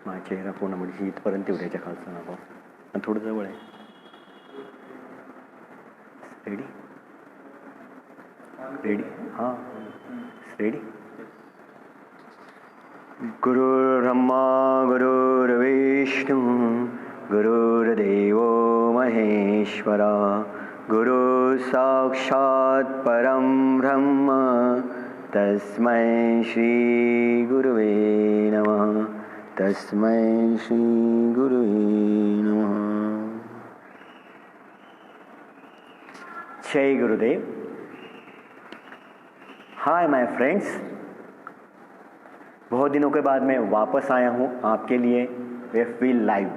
माझा चेहरा पूर्ण म्हणजे इथपर्यंत एवढ्याच्या खालचा नको आणि थोडं जवळ आहे. रेडी रेडी हां रेडी. गुरुर्ब्रह्मा गुरुर्विष्णू गुरुर्देवो महेश्वरा गुरु साक्षात् परं ब्रह्म तस्मै श्री गुरुवे नमः. तस्मै श्री गुरुवे नमः. जय गुरुदेव. हाय माय फ्रेंड्स, बहुत दिनों के बाद मैं वापस आया हूँ आपके लिए वे फील लाइव,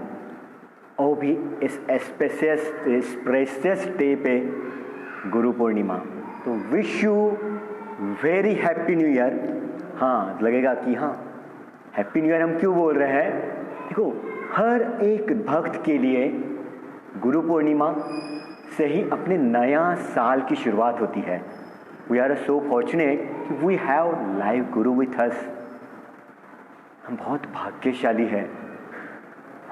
और भी इस स्पेशियस डे पे गुरु पूर्णिमा. तो wish you very happy new year. हाँ, लगेगा कि हाँ हैप्पी न्यू ईयर हम क्यों बोल रहे हैं. देखो, हर एक भक्त के लिए गुरु पूर्णिमा से ही अपने नया साल की शुरुआत होती है. वी आर सो फॉर्चुनेट कि we have live Guru with us. हम बहुत भाग्यशाली हैं.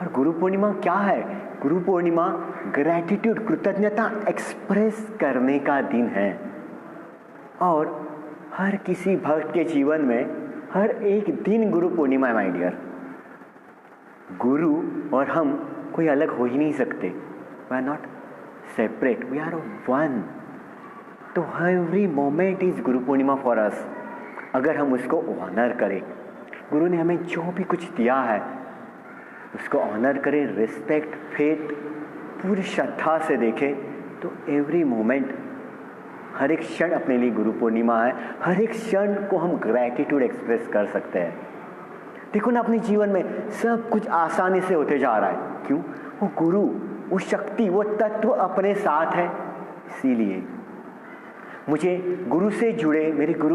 और गुरु पूर्णिमा क्या है? गुरु पूर्णिमा ग्रैटिट्यूड, कृतज्ञता एक्सप्रेस करने का दिन है. और हर किसी भक्त के जीवन में हर एक दिन गुरु पूर्णिमा है माय डियर. गुरु और हम कोई अलग हो ही नहीं सकते. We are not separate, we are one. तो every moment is Guru Purnima for us. अगर हम उसको ऑनर करें, गुरु ने हमें जो भी कुछ दिया है उसको ऑनर करें, रिस्पेक्ट, फेथ, पूरी श्रद्धा से देखें, तो एवरी मोमेंट, हर एक क्षण अपने लिए गुरु पूर्णिमा है. हर एक क्षण को हम ग्रैटिट्यूड एक्सप्रेस कर सकते हैं. देखो ना, अपने जीवन में सब कुछ आसानी से होते जा रहा है. क्यों? वो गुरु, वो शक्ति, वो तत्व अपने साथ है. इसीलिए मुझे गुरु से जुड़े, मेरे गुरु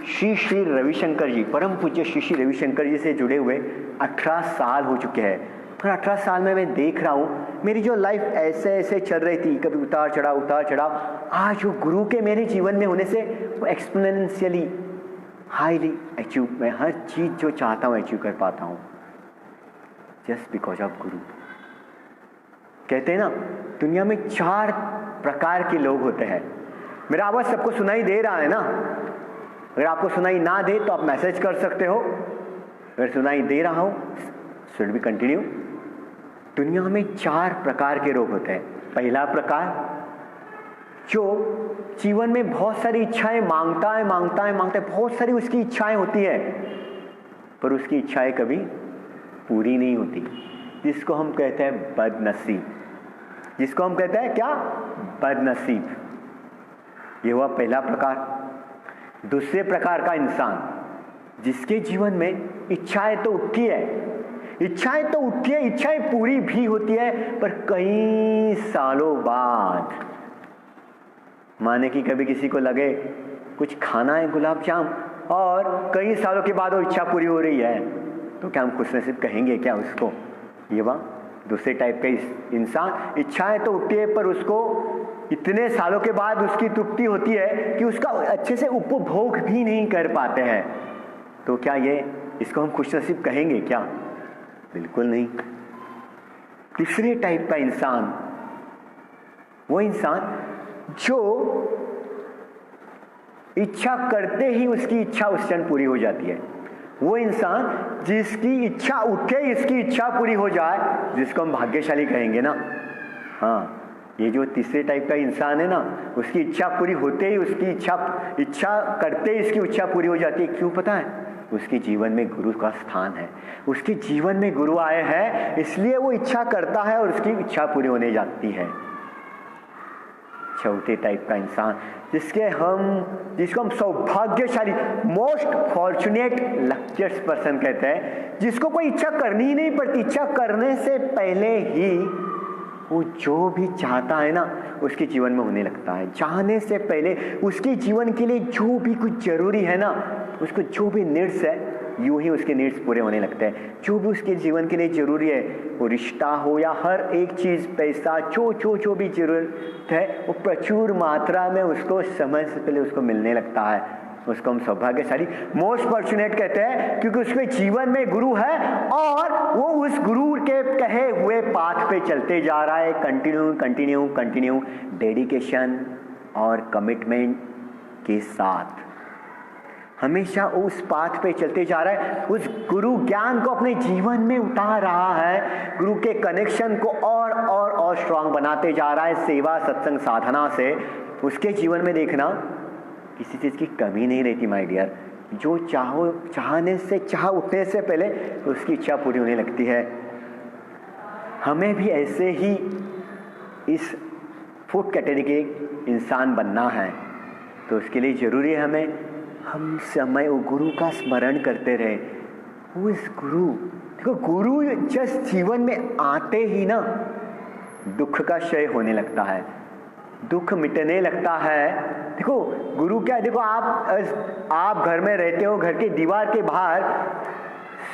श्री श्री रविशंकर जी, परम पूज्य श्री श्री रविशंकर जी से जुड़े हुए 18 साल हो चुके हैं. और 18 साल में मैं देख रहा हूँ मेरी जो लाइफ ऐसे ऐसे चल रही थी, कभी उतार चढ़ाव, आज वो गुरु के मेरे जीवन में होने से वो एक्सपोनेंशियली हाईली अचीव, मैं हर चीज़ जो चाहता हूँ अचीव कर पाता हूँ, जस्ट बिकॉज ऑफ गुरु. कहते हैं ना, दुनिया में 4 प्रकार के लोग होते हैं. मेरा आवाज़ सबको सुनाई दे रहा है ना? अगर आपको सुनाई ना दे तो आप मैसेज कर सकते हो. अगर सुनाई दे रहा हो, शुड बी कंटिन्यू. दुनिया में 4 प्रकार के लोग होते हैं. पहला प्रकार, जो जीवन में बहुत सारी इच्छाएं मांगता है, बहुत सारी उसकी इच्छाएं होती है, पर उसकी इच्छाएं कभी पूरी नहीं होती, जिसको हम कहते हैं बदनसीब. जिसको हम कहते हैं क्या? बदनसीब. ये हुआ पहला प्रकार. दूसरे प्रकार का इंसान, जिसके जीवन में इच्छाएं तो उठती है, इच्छाएं पूरी भी होती है, पर कई सालों बाद, माने कि कभी किसी को लगे कुछ खाना है गुलाब जाम, और कई सालों के बाद वो इच्छा पूरी हो रही है, तो क्या हम खुशनसीब कहेंगे क्या उसको? ये वह दूसरे टाइप का इंसान, इच्छाएं तो उठती है पर उसको इतने सालों के बाद उसकी तृप्ति होती है कि उसका अच्छे से उपभोग भी नहीं कर पाते हैं. तो क्या इसको हम खुशनसीब कहेंगे क्या? बिल्कुल नहीं. तीसरे टाइप का इंसान, वो इंसान जो इच्छा करते ही उसकी इच्छा उस क्षण पूरी हो जाती है. वो इंसान जिसकी इच्छा उठे इसकी इच्छा पूरी हो जाए, जिसको हम भाग्यशाली कहेंगे ना. हाँ, ये जो तीसरे टाइप का इंसान है ना, उसकी इच्छा पूरी होते ही उसकी इच्छा करते ही इसकी इच्छा पूरी हो जाती है. क्यों पता है? उसके जीवन में गुरु का स्थान है. उसके जीवन में गुरु आए हैं, इसलिए वो इच्छा करता है और उसकी इच्छा पूरी होने जाती है. चौथे टाइप का इंसान, जिसको हम सौभाग्यशाली, मोस्ट फॉर्चुनेट लकीस्ट पर्सन कहते हैं, जिसको कोई इच्छा करनी ही नहीं पड़ती. इच्छा करने से पहले ही वो जो भी चाहता है ना, उसके जीवन में होने लगता है. चाहने से पहले उसके जीवन के लिए जो भी कुछ जरूरी है ना, उसको जो भी नीड्स है, यूं ही उसके नीड्स पूरे होने लगते हैं. जो भी उसके जीवन के लिए जरूरी है, वो रिश्ता हो या हर एक चीज़, पैसा, जो भी जरूरत है, वो प्रचुर मात्रा में उसको समय से पहले उसको मिलने लगता है. उसको हम सौभाग्यशाली, मोस्ट फॉर्चुनेट कहते हैं, क्योंकि उसके जीवन में गुरु है और वो उस गुरु के कहे हुए पाथ पे चलते जा रहा है, कंटिन्यू डेडिकेशन और कमिटमेंट के साथ हमेशा उस पाथ पे चलते जा रहा है, उस गुरु ज्ञान को अपने जीवन में उतार रहा है, गुरु के कनेक्शन को और स्ट्रांग बनाते जा रहा है सेवा सत्संग साधना से। उसके जीवन में देखना किसी चीज़ की कमी नहीं रहती माय डियर। जो चाहने से चाह उठने से पहले तो उसकी इच्छा पूरी होने लगती है। हमें भी ऐसे ही इस फूड कैटेगरी के इंसान बनना है, तो उसके लिए ज़रूरी है हम समय वो गुरु का स्मरण करते रहे। वो इस गुरु, देखो गुरु जस्ट जीवन में आते ही ना दुख का क्षय होने लगता है, दुख मिटने लगता है। देखो गुरु क्या है, देखो आप घर में रहते हो, घर के दीवार के बाहर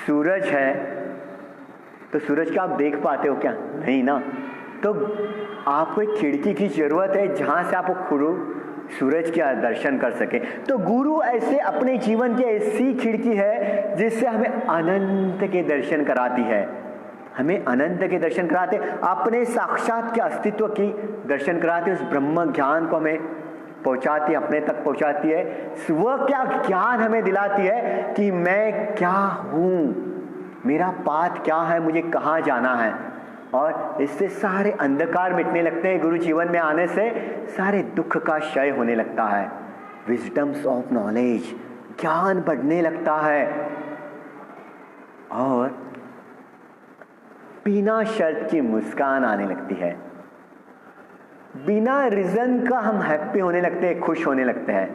सूरज है, तो सूरज को आप देख पाते हो क्या? नहीं ना। तो आपको एक खिड़की की जरूरत है जहां से आप सूरज का दर्शन कर सके। तो गुरु ऐसे अपने जीवन की ऐसी खिड़की है जिससे हमें अनंत के दर्शन कराती है, हमें अनंत के दर्शन कराते, अपने साक्षात के अस्तित्व की दर्शन कराते, उस ब्रह्म ज्ञान को हमें पहुंचाती है, अपने तक पहुंचाती है। वह क्या ज्ञान हमें दिलाती है कि मैं क्या हूं, मेरा पाथ क्या है, मुझे कहाँ जाना है। और इससे सारे अंधकार मिटने लगते हैं। गुरु जीवन में आने से सारे दुख का क्षय होने लगता है, विजडम्स ऑफ नॉलेज, ज्ञान बढ़ने लगता है, और बिना शर्त की मुस्कान आने लगती है, बिना रीजन का हम हैप्पी होने लगते हैं, खुश होने लगते हैं।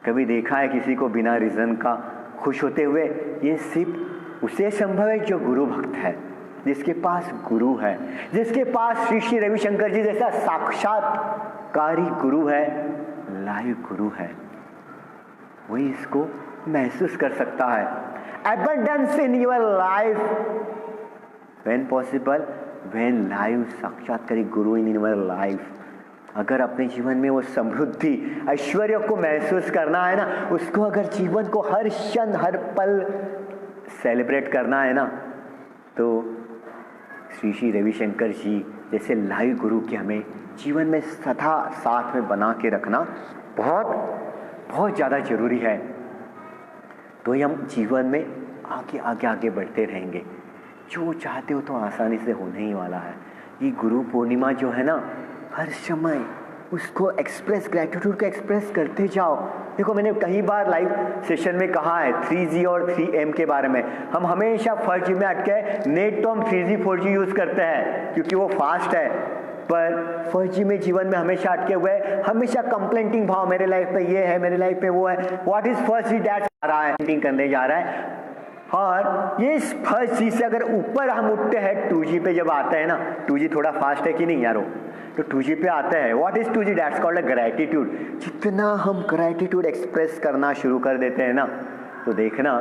कभी देखा है किसी को बिना रीजन का खुश होते हुए? ये सिर्फ उसे संभव है जो गुरु भक्त है, जिसके पास गुरु है, जिसके पास श्री श्री रविशंकर जी जैसा साक्षात्कारी गुरु है, लाइव गुरु है, वही इसको महसूस कर सकता है। Abundance in your life when possible, when live साक्षात्कारी Guru in your life। अगर अपने जीवन में वो समृद्धि ऐश्वर्य को महसूस करना है ना, उसको अगर जीवन को हर क्षण हर पल सेलिब्रेट करना है ना, तो श्री श्री रविशंकर जी जैसे लाइव गुरु की हमें जीवन में सदा साथ में बना के रखना बहुत बहुत ज़्यादा जरूरी है। तो हम जीवन में आगे बढ़ते रहेंगे। जो चाहते हो तो आसानी से होने ही वाला है। ये गुरु पूर्णिमा जो है ना, हर समय उसको एक्सप्रेस, ग्रैटिट्यूड को एक्सप्रेस करते जाओ। देखो मैंने कई बार लाइव सेशन में कहा है 3G और 3M के बारे में। हम हमेशा 4G में अटके, नेट तो हम 3G 4G यूज करते हैं क्योंकि वो फास्ट है, पर 4G में जीवन में हमेशा अटके हुए, हमेशा कंप्लेंटिंग भाव, मेरे लाइफ पे ये है, मेरे लाइफ पे वो है, व्हाट इज फर्स्ट जी दैट आ रहा है, करने जा रहा है। और ये फर्स्ट जी से अगर ऊपर हम उठते हैं 2G पे जब आते हैं ना, 2G थोड़ा फास्ट है कि नहीं यारो, तो 2G पे आता है। What is 2G? That's called a gratitude. जितना हम ग्रैटिट्यूड एक्सप्रेस करना शुरू कर देते हैं ना, तो देखना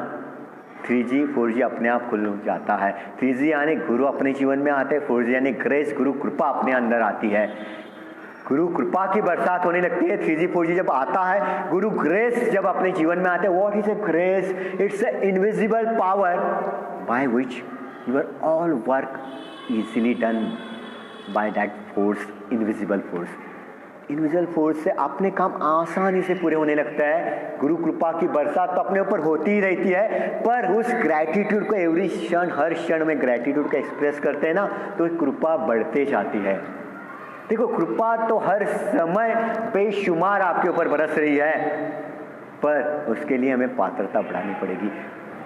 3G 4G अपने आप खुल जाता है। 3G यानी गुरु अपने जीवन में आते हैं, 4G यानी ग्रेस, गुरु कृपा अपने अंदर आती है, गुरु कृपा की बरसात होने लगती है। 3G 4G जब आता है, गुरु ग्रेस जब अपने जीवन में आते हैं, what is a grace? It's a invisible power by which your all work easily done by that force, invisible force. Invisible force से अपने काम आसानी से पूरे होने लगता है। गुरु कृपा की बरसात तो अपने ऊपर होती ही रहती है, पर उस ग्रैटिट्यूड को एवरी क्षण, हर क्षण में ग्रैटिट्यूड को एक्सप्रेस करते हैं ना, तो कृपा बढ़ते जाती है। देखो कृपा तो हर समय बेशुमार आपके ऊपर बरस रही है, पर उसके लिए हमें पात्रता बढ़ानी पड़ेगी।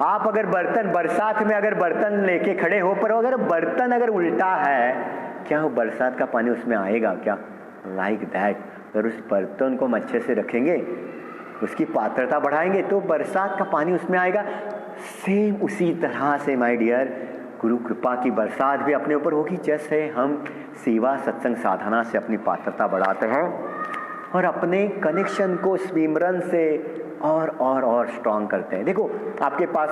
आप अगर बर्तन बरसात में अगर बर्तन लेके खड़े हो, पर अगर बर्तन अगर उल्टा है, क्या वो बरसात का पानी उसमें आएगा क्या? लाइक दैट, अगर उस बर्तन को हम अच्छे से रखेंगे, उसकी पात्रता बढ़ाएंगे, तो बरसात का पानी उसमें आएगा। सेम उसी तरह से माय डियर, गुरु कृपा की बरसात भी अपने ऊपर होगी, जैसे हम सेवा सत्संग साधना से अपनी पात्रता बढ़ाते हैं और अपने कनेक्शन को स्विमरन से और स्ट्रांग करते हैं। देखो आपके पास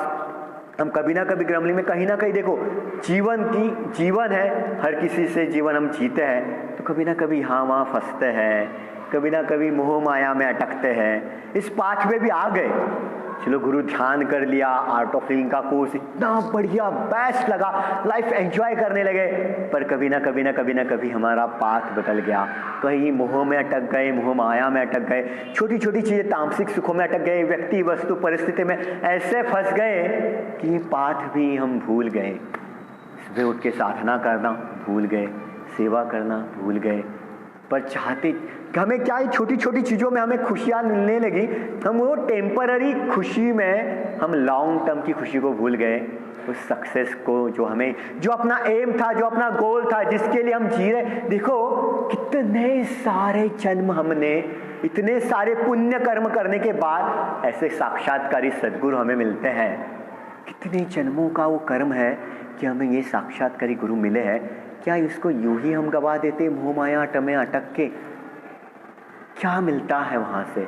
हम कभी ना कभी ग्रमली में कहीं ना कहीं, देखो जीवन है, हर किसी से जीवन हम जीते हैं, तो कभी ना कभी यहाँ वहाँ फंसते हैं, कभी ना कभी मोह माया में अटकते हैं। इस पाथ में भी आ गए, चलो गुरु ध्यान कर लिया, आर्ट ऑफ लिविंग का कोर्स इतना बढ़िया बेस्ट लगा, लाइफ एंजॉय करने लगे, पर कभी ना कभी हमारा पाथ बदल गया। कहीं मोह में अटक गए, मोह माया में अटक गए, छोटी छोटी चीजें तामसिक सुखों में अटक गए, व्यक्ति वस्तु परिस्थिति में ऐसे फंस गए कि ये पाथ भी हम भूल गए। सुबह उठ के साधना करना भूल गए, सेवा करना भूल गए, पर चाहते हमें क्या, छोटी छोटी चीज़ों में हमें खुशियाँ मिलने लगी, हम वो टेम्पररी खुशी में हम लॉन्ग टर्म की खुशी को भूल गए, उस सक्सेस को जो अपना एम था, जो अपना गोल था, जिसके लिए हम जी रहे। देखो कितने सारे जन्म हमने, इतने सारे पुण्य कर्म करने के बाद ऐसे साक्षात्कारी सद्गुरु हमें मिलते हैं। कितने जन्मों का वो कर्म है कि हमें ये साक्षात्कारी गुरु मिले हैं। क्या इसको यूं ही हम गवा देते मोह माया में अटक के? क्या मिलता है वहां से?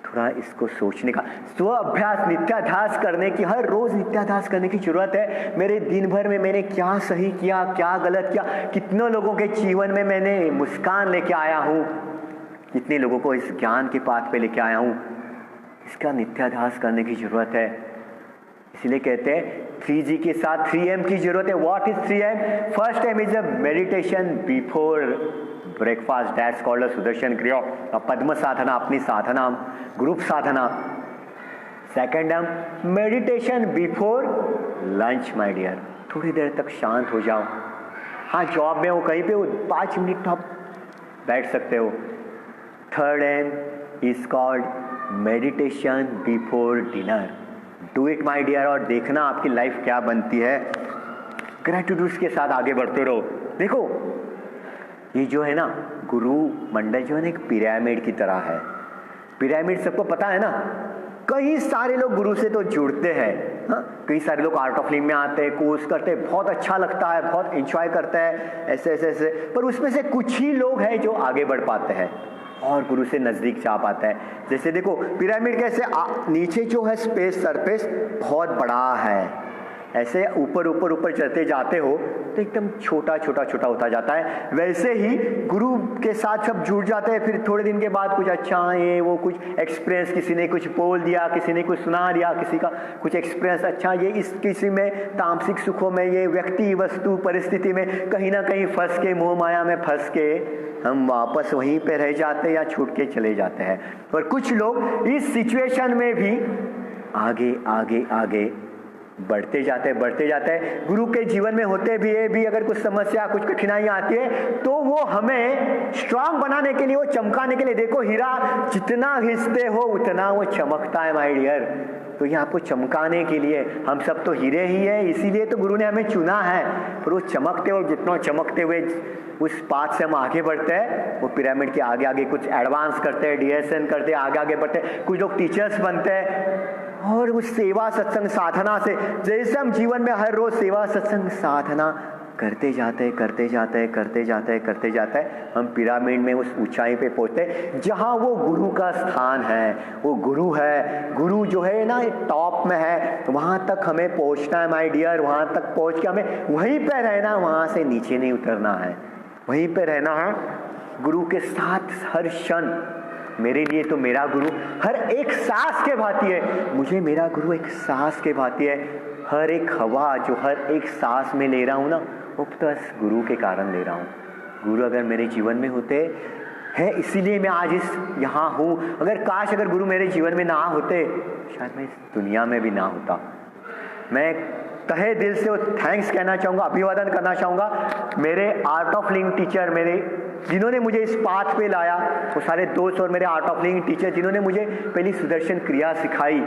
थोड़ा इसको सोचने का, स्व अभ्यास, नित्याध्यास करने की, हर रोज नित्याध्यास करने की जरूरत है। मेरे दिन भर में मैंने क्या सही किया, क्या गलत किया, कितने लोगों के जीवन में मैंने मुस्कान लेके आया हूँ, कितने लोगों को इस ज्ञान के पाथ पे लेके आया हूँ, इसका नित्याध्यास करने की जरूरत है। इसलिए कहते हैं 3G के साथ 3M की जरूरत है। What is 3M? First M is a meditation before breakfast, that's called a Sudarshan Kriya, Padma Sadhana, अपनी sadhana, group sadhana. Second M meditation before lunch my dear, थोड़ी देर तक शांत हो जाओ। हाँ, जॉब में हो, कहीं पे हो, 5 मिनट आप बैठ सकते हो। Third M is called meditation before dinner, do it my dear, और देखना आपकी लाइफ क्या बनती है। ग्रेटिट्यूड के साथ आगे बढ़ते रहो। देखो ये जो है ना गुरु मंडल जो है ना, एक पिरामिड की तरह है। पिरामिड सबको पता है ना, कई सारे लोग गुरु से तो जुड़ते हैं। हाँ, कई सारे लोग आर्ट ऑफ लिविंग में आते हैं, कोर्स करते हैं, बहुत अच्छा लगता है, बहुत एंजॉय करते हैं, ऐसे ऐसे ऐसे, पर उसमें से कुछ ही लोग हैं जो आगे बढ़ पाते हैं और गुरु से नजदीक जा पाता है। जैसे देखो पिरामिड कैसे नीचे जो है स्पेस, सरफेस बहुत बड़ा है, ऐसे ऊपर ऊपर ऊपर चलते जाते हो तो एकदम छोटा छोटा छोटा होता जाता है। वैसे ही गुरु के साथ सब जुड़ जाते हैं, फिर थोड़े दिन के बाद कुछ अच्छा ये वो कुछ एक्सपीरियंस, किसी ने कुछ बोल दिया, किसी ने कुछ सुना दिया, किसी का कुछ एक्सपीरियंस अच्छा, ये इस किसी में तामसिक सुखों में, ये व्यक्ति वस्तु परिस्थिति में कहीं ना कहीं फंस के, मोह माया में फंस के हम वापस वहीं पे रह जाते हैं या छूट के चले जाते हैं। और कुछ लोग इस सिचुएशन में भी आगे आगे आगे बढ़ते जाते हैं। गुरु के जीवन में होते भी अगर कुछ समस्या, कुछ कठिनाइयां आती है तो वो हमें स्ट्रांग बनाने के लिए, वो चमकाने के लिए, देखो हीरा जितना घिसते हो उतना वो चमकता है माय डियर। तो ये आपको चमकाने के लिए, हम सब तो हीरे ही है, इसीलिए तो गुरु ने हमें चुना है। पर वो चमकते हो, जितना चमकते हुए उस पाथ से हम आगे बढ़ते हैं, वो पिरामिड के आगे आगे कुछ एडवांस करते हैं, डीएसएन करते हैं, आगे आगे बढ़ते हैं, कुछ लोग टीचर्स बनते हैं। और उस सेवा सत्संग साधना से, जैसे हम जीवन में हर रोज सेवा सत्संग साधना करते जाते हैं, हम पिरामिड में उस ऊंचाई पे पहुंचते हैं जहां वो गुरु का स्थान है। वो गुरु है, गुरु जो है ना टॉप में है, वहां तक हमें पहुंचना है माय डियर। वहां तक पहुंच के हमें वहीं पे रहना, वहां से नीचे नहीं उतरना है, वहीं पे रहना है गुरु के साथ हर क्षण। मेरे लिए तो मेरा गुरु हर एक सांस के भांति है, मुझे मेरा गुरु एक सांस के भांति है। हर एक हवा जो हर एक सांस में ले रहा हूँ ना, वो बस गुरु के कारण ले रहा हूँ। गुरु अगर मेरे जीवन में होते हैं, इसीलिए मैं आज यहाँ हूँ। अगर गुरु मेरे जीवन में ना होते, शायद मैं इस दुनिया में भी ना होता। मैं तहे दिल से वो थैंक्स कहना चाहूँगा, अभिवादन करना चाहूँगा मेरे आर्ट ऑफ लिविंग टीचर, मेरे जिन्होंने मुझे इस पाथ पे लाया, वो सारे दोस्त और मेरे आर्ट ऑफ लिविंग टीचर जिन्होंने मुझे पहली सुदर्शन क्रिया सिखाई।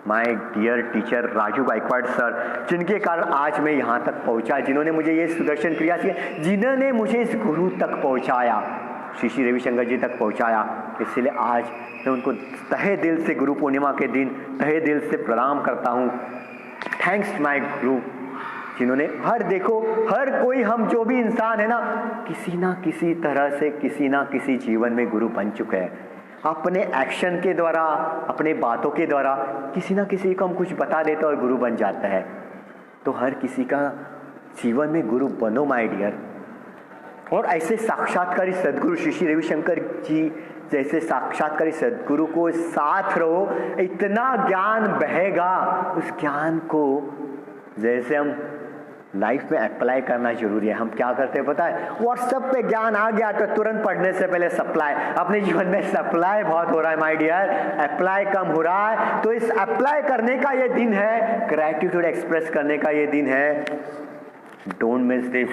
My dear teacher Raju Gaikwad sir, जिनके कारण आज मैं यहाँ तक पहुँचा, जिन्होंने मुझे ये सुदर्शन क्रिया सिखाई, जिन्होंने मुझे इस गुरु तक पहुँचाया, श्री रविशंकर जी तक पहुँचाया। इसलिए आज मैं उनको तहे दिल से, गुरु पूर्णिमा के दिन तहे दिल से प्रणाम करता हूँ। थैंक्स माय गुरु, जिन्होंने हर कोई, हम जो भी इंसान है ना, किसी ना किसी तरह से, किसी ना किसी जीवन में गुरु बन चुके हैं। अपने एक्शन के द्वारा, अपने बातों के द्वारा किसी ना किसी को हम कुछ बता देते और गुरु बन जाता है। तो हर किसी का जीवन में गुरु बनो माय डियर। और ऐसे साक्षात्कारी सदगुरु श्री श्री रविशंकर जी जैसे साक्षात्कारी सदगुरु को साथ रहो, इतना ज्ञान बहेगा। उस ज्ञान को जैसे हम लाइफ में अप्लाई करना जरूरी है। हम क्या करते हैं पता है, व्हाट्सएप पे ज्ञान आ गया तो तुरंत पढ़ने से पहले सप्लाई। अपने जीवन में सप्लाई बहुत हो रहा है माय डियर, अप्लाई कम हो रहा है। तो इस अप्लाई करने का ये दिन है, ग्रैटिट्यूड एक्सप्रेस करने का ये दिन है। Don't miss this.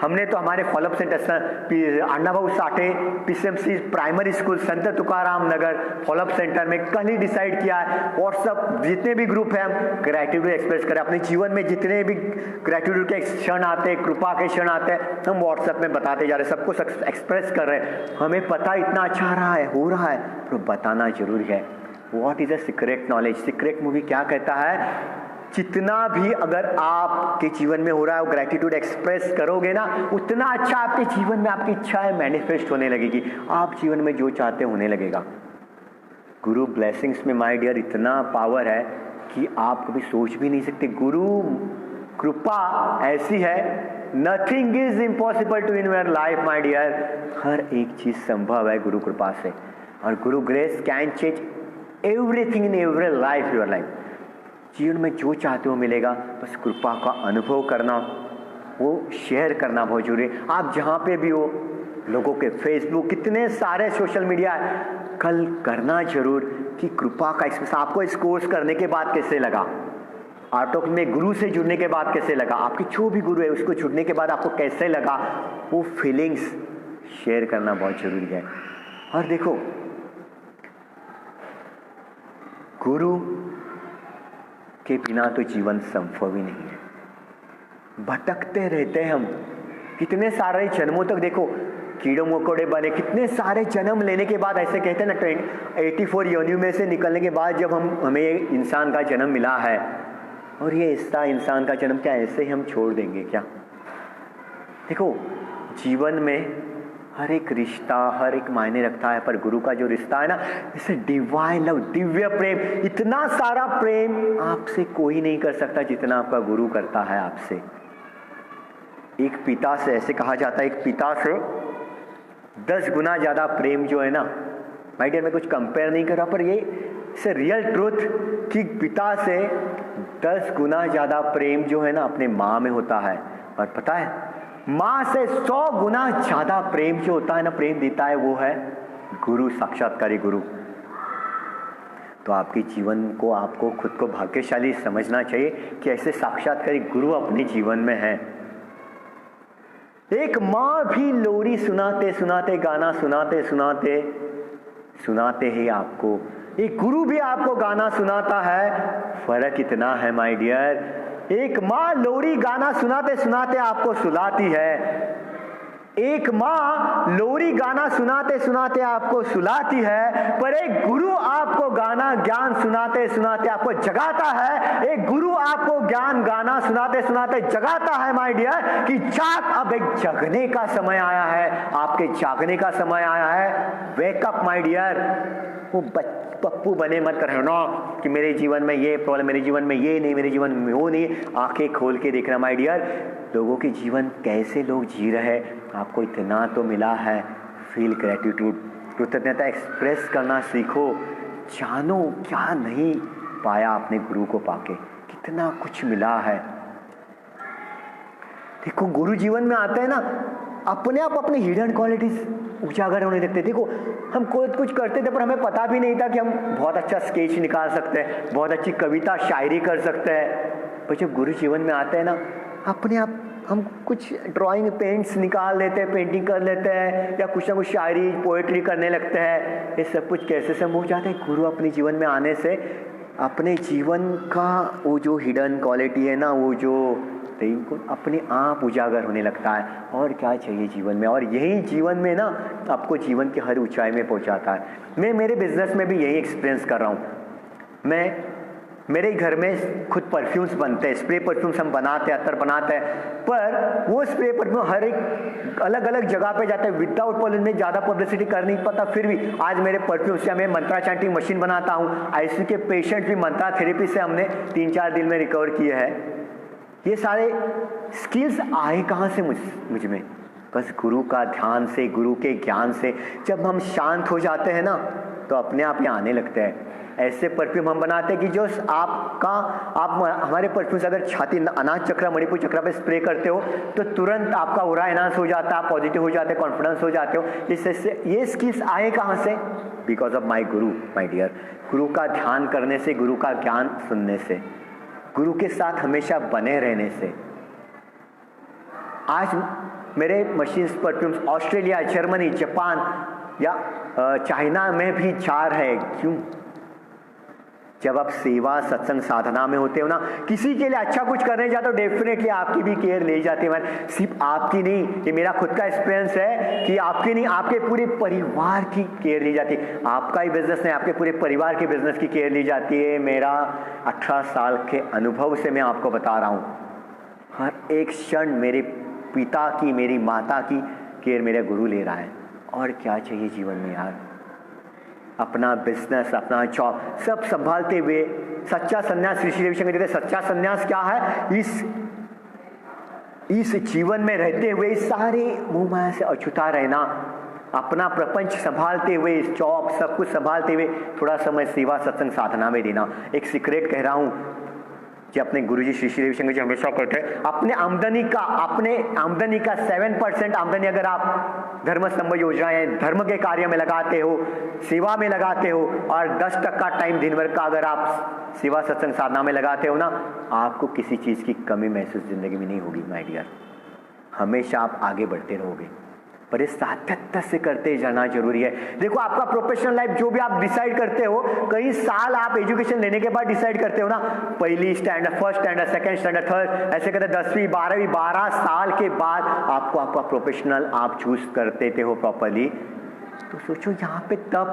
हमने तो हमारे follow up centre Annabhau Sathe PCMC primary school संत तुकाराम नगर फॉलोअप सेंटर में कल ही डिसाइड किया है, व्हाट्सएप जितने भी ग्रुप है हम ग्रैटिट्यूड एक्सप्रेस करें। अपने जीवन में जितने भी ग्रैटिट्यूड के क्षण आते हैं, कृपा के क्षण आते हैं, हम व्हाट्सएप में बताते जा रहे हैं, सबको एक्सप्रेस कर रहे हैं। हमें पता इतना अच्छा रहा है, हो रहा है, तो बताना जरूरी है। What is a secret knowledge? Secret movie क्या कहता है, जितना भी अगर आपके जीवन में हो रहा है वो ग्रैटिट्यूड एक्सप्रेस करोगे ना, उतना अच्छा आपके जीवन में आपकी इच्छाएं मैनिफेस्ट होने लगेगी। आप जीवन में जो चाहते होने लगेगा। गुरु ब्लेसिंग्स में माय डियर इतना पावर है कि आप कभी सोच भी नहीं सकते। गुरु कृपा ऐसी है, nothing is impossible to in your life my dear. हर एक चीज संभव है गुरु कृपा से, और guru grace can change everything in every life your life. जीवन में जो चाहते हो मिलेगा, बस कृपा का अनुभव करना, वो शेयर करना बहुत जरूरी है। आप जहाँ पे भी हो, लोगों के फेसबुक कितने सारे सोशल मीडिया है, कल करना जरूर कि कृपा का एक्सप्रेस। आपको इस कोर्स करने के बाद कैसे लगा, आर्ट ऑफ में गुरु से जुड़ने के बाद कैसे लगा, आपके जो भी गुरु है उसको जुड़ने के बाद आपको कैसे लगा, वो फीलिंग्स शेयर करना बहुत जरूरी है। और देखो, गुरु के बिना तो जीवन संभव ही नहीं है। भटकते रहते हैं हम कितने सारे जन्मों तक। देखो, कीड़ों मकोड़े बने, कितने सारे जन्म लेने के बाद, ऐसे कहते हैं ना 84 योनियों में से निकलने के बाद जब हमें इंसान का जन्म मिला है, और ये ऐसा इंसान का जन्म क्या ऐसे ही हम छोड़ देंगे क्या? देखो, जीवन में हर एक रिश्ता हर एक मायने रखता है, पर गुरु का जो रिश्ता है ना, जैसे डिवाइन लव, दिव्य प्रेम, इतना सारा प्रेम आपसे कोई नहीं कर सकता जितना आपका गुरु करता है आपसे। एक पिता से, ऐसे कहा जाता है, एक पिता से 10 गुना ज्यादा प्रेम जो है ना, माय डियर, मैं कुछ कंपेयर नहीं कर रहा, पर ये इट्स रियल ट्रूथ कि पिता से 10 गुना ज्यादा प्रेम जो है ना अपने माँ में होता है। और पता है, माँ से 100 गुना ज्यादा प्रेम जो होता है ना, प्रेम देता है, वो है गुरु, साक्षात्कारी गुरु। तो आपके जीवन को, आपको खुद को भाग्यशाली समझना चाहिए कि ऐसे साक्षात्कारी गुरु अपने जीवन में है। एक माँ भी लोरी सुनाते सुनाते, गाना सुनाते सुनाते सुनाते ही आपको, एक गुरु भी आपको गाना सुनाता है। फर्क इतना है माय डियर, एक माँ लोरी गाना सुनाते सुनाते आपको सुलाती है, एक माँ लोरी गाना सुनाते सुनाते आपको सुलाती है, पर एक गुरु आपको गाना ज्ञान सुनाते सुनाते आपको जगाता है। एक गुरु आपको ज्ञान गाना सुनाते सुनाते जगाता है माय डियर, कि जाग, अब एक जगने का समय आया है, आपके जागने का समय आया है। Wake up my dear. वो पप्पू बने मत रहना कि मेरे जीवन में ये प्रॉब्लम, मेरे जीवन में ये नहीं, मेरे जीवन में वो नहीं। आंखें खोल के देखना माय डियर, लोगों के जीवन कैसे लोग जी रहे हैं, आपको इतना तो मिला है। फील ग्रेटिट्यूड, कृतज्ञता एक्सप्रेस करना सीखो। जानो क्या नहीं पाया आपने गुरु को पाके, कितना कुछ मिला है। देखो, गुरु जीवन में आते हैं ना, अपने आप अपनी हिडन क्वालिटीज उजागर होने लगते। देखो, हम कुछ करते थे पर हमें पता भी नहीं था कि हम बहुत अच्छा स्केच निकाल सकते हैं, बहुत अच्छी कविता शायरी कर सकते हैं। पर जब गुरु जीवन में आते हैं ना, अपने आप हम कुछ ड्राइंग पेंट्स निकाल लेते हैं, पेंटिंग कर लेते हैं, या कुछ ना कुछ शायरी पोएट्री करने लगते हैं। ये सब कुछ कैसे संभव हो जाता है? गुरु अपने जीवन में आने से अपने जीवन का वो जो हिडन क्वालिटी है ना, वो जो प्रेम को अपने आप उजागर होने लगता है। और क्या चाहिए जीवन में? और यही जीवन में ना आपको जीवन की हर ऊंचाई में पहुंचाता है। मैं मेरे बिजनेस में भी यही एक्सपीरियंस कर रहा हूँ। मेरे घर में खुद परफ्यूम्स बनते हैं, स्प्रे परफ्यूम्स हम बनाते हैं, अत्तर बनाते हैं, पर वो स्प्रे परफ्यूम हर एक अलग अलग जगह पे जाते हैं विदाउट पॉलिश में, ज़्यादा पब्लिसिटी कर नहीं पाता। फिर भी आज मेरे परफ्यूम से मैं मंत्रा चैंटिंग मशीन बनाता हूँ। आईसीयू के पेशेंट भी मंत्रा थेरेपी से हमने 3-4 दिन में रिकवर किए हैं। ये सारे स्किल्स आए कहाँ से मुझ में? बस गुरु का ध्यान से, गुरु के ज्ञान से जब हम शांत हो जाते हैं ना, तो अपने आप ये आने लगते हैं। ऐसे परफ्यूम हम बनाते हैं कि जो आप हमारे परफ्यूम से अगर छाती, अनाज चक्र, मणिपुर चक्र पे स्प्रे करते हो तो तुरंत आपका ऑरा एनहांस हो जाता है, आप पॉजिटिव हो जाते हैं, कॉन्फिडेंस हो जाते हो। इससे ये स्किल्स आए कहाँ से? Because of my Guru, my dear. गुरु का ध्यान करने से, गुरु का ज्ञान सुनने से, गुरु के साथ हमेशा बने रहने से। आज मेरे machines, perfumes Australia, Germany, Japan या चाइना में भी जा रहे हैं। क्यों? जब आप सेवा, सत्संग, साधना में होते हो ना, किसी के लिए अच्छा कुछ करने जाते हो, डेफिनेटली आपकी भी केयर ले जाती है। सिर्फ आपकी नहीं, ये मेरा खुद का एक्सपीरियंस है कि आपकी नहीं, आपके पूरे परिवार की केयर ली जाती है। आपका ही बिजनेस नहीं, आपके पूरे परिवार के बिजनेस की केयर ली जाती है। मेरा 18 साल के अनुभव से मैं आपको बता रहा हूँ, हर एक क्षण मेरे पिता की, मेरी माता की केयर मेरा गुरु ले रहा है। और क्या चाहिए जीवन में यार? अपना बिजनेस, अपना जॉब सब संभालते हुए सच्चा संन्यास, ऋषि रविशंकर कहते हैं सच्चा संन्यास क्या है? इस जीवन में रहते हुए इस सारे मोह माया से अछूता रहना, अपना प्रपंच संभालते हुए, जॉब सब कुछ संभालते हुए थोड़ा समय सेवा, सत्संग, साधना में देना। एक सीक्रेट कह रहा हूं कि अपने गुरुजी श्री श्री रविशंकर जी हमेशा कहते हैं, अपने आमदनी का 7% आमदनी अगर आप धर्म स्तंभ योजनाएं, धर्म के कार्य में लगाते हो, सेवा में लगाते हो, और 10% टाइम दिन भर का अगर आप सेवा, सत्संग, साधना में लगाते हो ना, आपको किसी चीज की कमी महसूस जिंदगी में नहीं होगी माय डियर। हमेशा आप आगे बढ़ते रहोगे, पर इस सातत्य से करते जाना जरूरी है। देखो, आपका प्रोफेशनल लाइफ जो भी आप डिसाइड करते हो, कई साल आप एजुकेशन लेने के बाद डिसाइड करते हो ना, पहली standard, first standard, second standard, third, ऐसे कहते 10वीं 12वीं 12 साल के बाद आपको आपका प्रोफेशनल आप चूज करते थे हो प्रॉपरली। तो सोचो यहाँ पे तब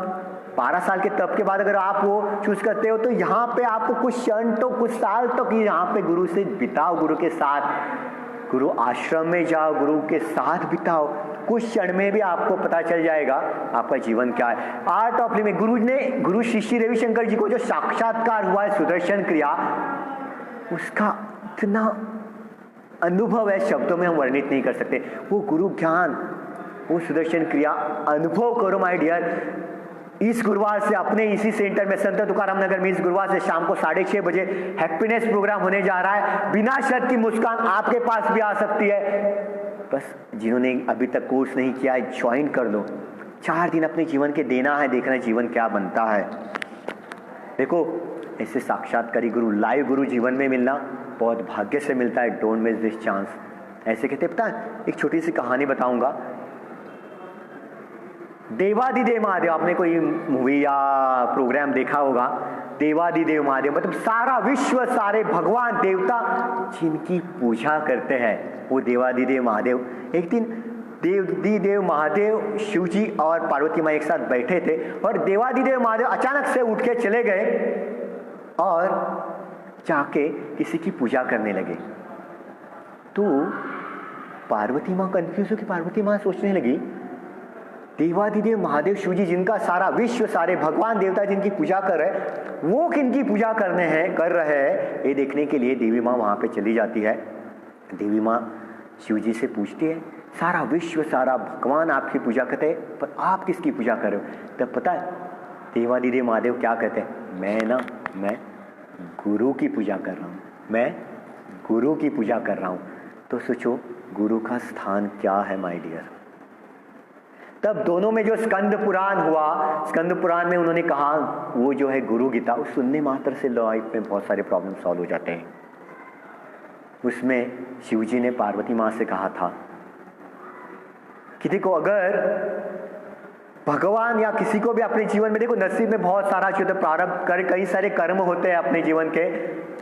12 साल के तब के बाद अगर आप वो चूज करते हो, तो यहाँ पे आपको कुछ क्षण तो, कुछ साल तो कि यहाँ पे गुरु से बिताओ, गुरु के साथ, गुरु आश्रम में जाओ, गुरु के साथ बिताओ। कुछ क्षण में भी आपको पता चल जाएगा आपका जीवन क्या है। आर्ट ऑफ लिविंग, गुरु श्री श्री रविशंकर जी को जो साक्षात्कार हुआ है सुदर्शन क्रिया, उसका इतना अनुभव है, शब्दों में हम वर्णित नहीं कर सकते। वो गुरु ज्ञान, वो सुदर्शन क्रिया अनुभव करो माय डियर। इस गुरुवार से अपने इसी सेंटर में, संत तुकाराम नगर में, इस गुरुवार से शाम को 6:30 बजे हैप्पीनेस प्रोग्राम होने जा रहा है। बिना शर्त की मुस्कान आपके पास भी आ सकती है। बस जिन्होंने अभी तक कोर्स नहीं किया है, ज्वाइन कर लो। 4 दिन अपने जीवन के देना है, देखना जीवन क्या बनता है। देखो, ऐसे साक्षात्कारी गुरु, लाइव गुरु जीवन में मिलना बहुत भाग्य से मिलता है। Don't miss this chance. ऐसे कहते, पता है, एक छोटी सी कहानी बताऊंगा। देवादिदेव महादेव, आपने कोई मूवी या प्रोग्राम देखा होगा, देवादिदेव महादेव मतलब सारा विश्व, सारे भगवान देवता जिनकी पूजा करते हैं, वो देवादिदेव महादेव। एक दिन देवादिदेव महादेव, शिव जी और पार्वती माँ एक साथ बैठे थे, और देवादिदेव महादेव अचानक से उठ के चले गए और जाके किसी की पूजा करने लगे। तो पार्वती माँ कंफ्यूज हो कि पार्वती माँ सोचने लगी, देवादिदेव महादेव शिव जी जिनका सारा विश्व, सारे भगवान देवता जिनकी पूजा कर रहे, वो किनकी पूजा कर रहे हैं, ये देखने के लिए देवी माँ वहां पे चली जाती है। देवी माँ शिव जी से पूछती है, सारा विश्व, सारा भगवान आपकी पूजा करते हैं, पर आप किसकी पूजा कर रहे हो? तब पता है देवादिदेव महादेव क्या कहते हैं, मैं गुरु की पूजा कर रहा हूँ, मैं गुरु की पूजा कर रहा हूँ। तो सोचो गुरु का स्थान क्या है माय डियर। तब दोनों में जो स्कंद पुराण हुआ, स्कंद पुराण में उन्होंने कहा, वो जो है गुरु गीता, उस सुनने मात्र से लाइफ में बहुत सारे प्रॉब्लम सॉल्व हो जाते हैं। उसमें शिवजी ने पार्वती माँ से कहा था कि देखो, अगर भगवान या किसी को भी अपने जीवन में, देखो नसीब में बहुत सारा चीज, प्रारब्ध कर, कई सारे कर्म होते हैं अपने जीवन के,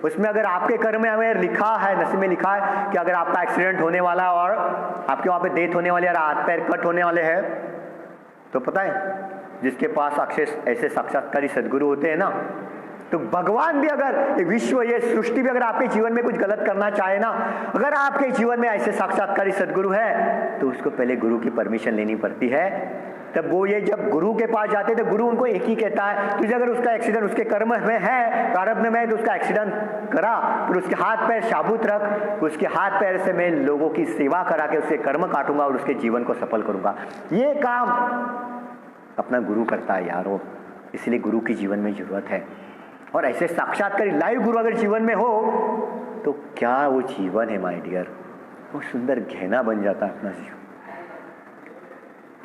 उसमें अगर आपके कर्म में हमें लिखा है, नसीब में लिखा है कि अगर आपका एक्सीडेंट होने वाला है और आपके वहां पे डेथ होने वाली है, हाथ पैर कट होने वाले हैं, तो पता है जिसके पास ऐसे साक्षात्कारी सदगुरु होते हैं ना, तो भगवान भी, अगर ये विश्व, ये सृष्टि भी अगर आपके जीवन में कुछ गलत करना चाहे ना, अगर आपके जीवन में ऐसे साक्षात्कारी सदगुरु है, तो उसको पहले गुरु की परमिशन लेनी पड़ती है। तब वो ये जब गुरु के पास जाते तो गुरु उनको एक ही कहता है, तुझे अगर उसका एक्सीडेंट उसके कर्म में है, प्रारब्ध में है, तो उसका एक्सीडेंट करा, फिर उसके हाथ पैर साबुत रख, उसके हाथ पैर से मैं लोगों की सेवा करा के उसके कर्म काटूंगा और उसके जीवन को सफल करूंगा। ये काम अपना गुरु करता है यारो, इसलिए गुरु की जीवन में जरूरत है। और ऐसे साक्षात्कार लाइव गुरु अगर जीवन में हो तो क्या वो जीवन है माय डियर, वो सुंदर गहना बन जाता है अपना जीवन।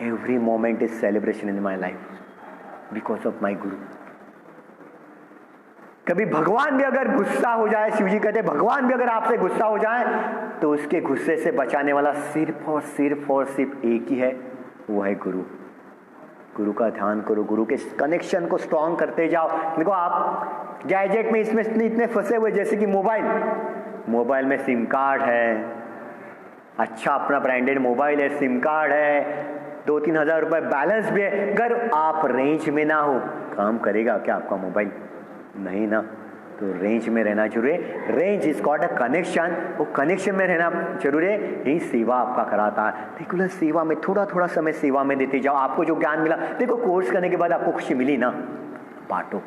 Every moment is celebration in my life because of my गुरु। कभी भगवान भी अगर गुस्सा हो जाए, शिव जी कहते हैं भगवान भी अगर आपसे गुस्सा हो जाए तो उसके गुस्से से बचाने वाला सिर्फ और सिर्फ एक ही है, वो है गुरु। गुरु का ध्यान करो, गुरु के कनेक्शन को स्ट्रॉन्ग करते जाओ। देखो आप गैजेट में इसमें इतने फंसे हुए, जैसे कि मोबाइल में सिम कार्ड है, अच्छा अपना ब्रांडेड मोबाइल है, सिम कार्ड है, 2-3 हज़ार रुपए बैलेंस भी है, अगर आप रेंज में ना हो काम करेगा क्या आपका मोबाइल? नहीं ना। तो रेंज में रहना जरूरी है। Range is called a connection, वो कनेक्शन में रहना जरूरी है। यही सेवा आपका कराता है। रेगुलर सेवा में थोड़ा समय सेवा में देते जाओ। आपको जो ज्ञान मिला, देखो कोर्स करने के बाद आपको खुशी मिली ना, बांटो।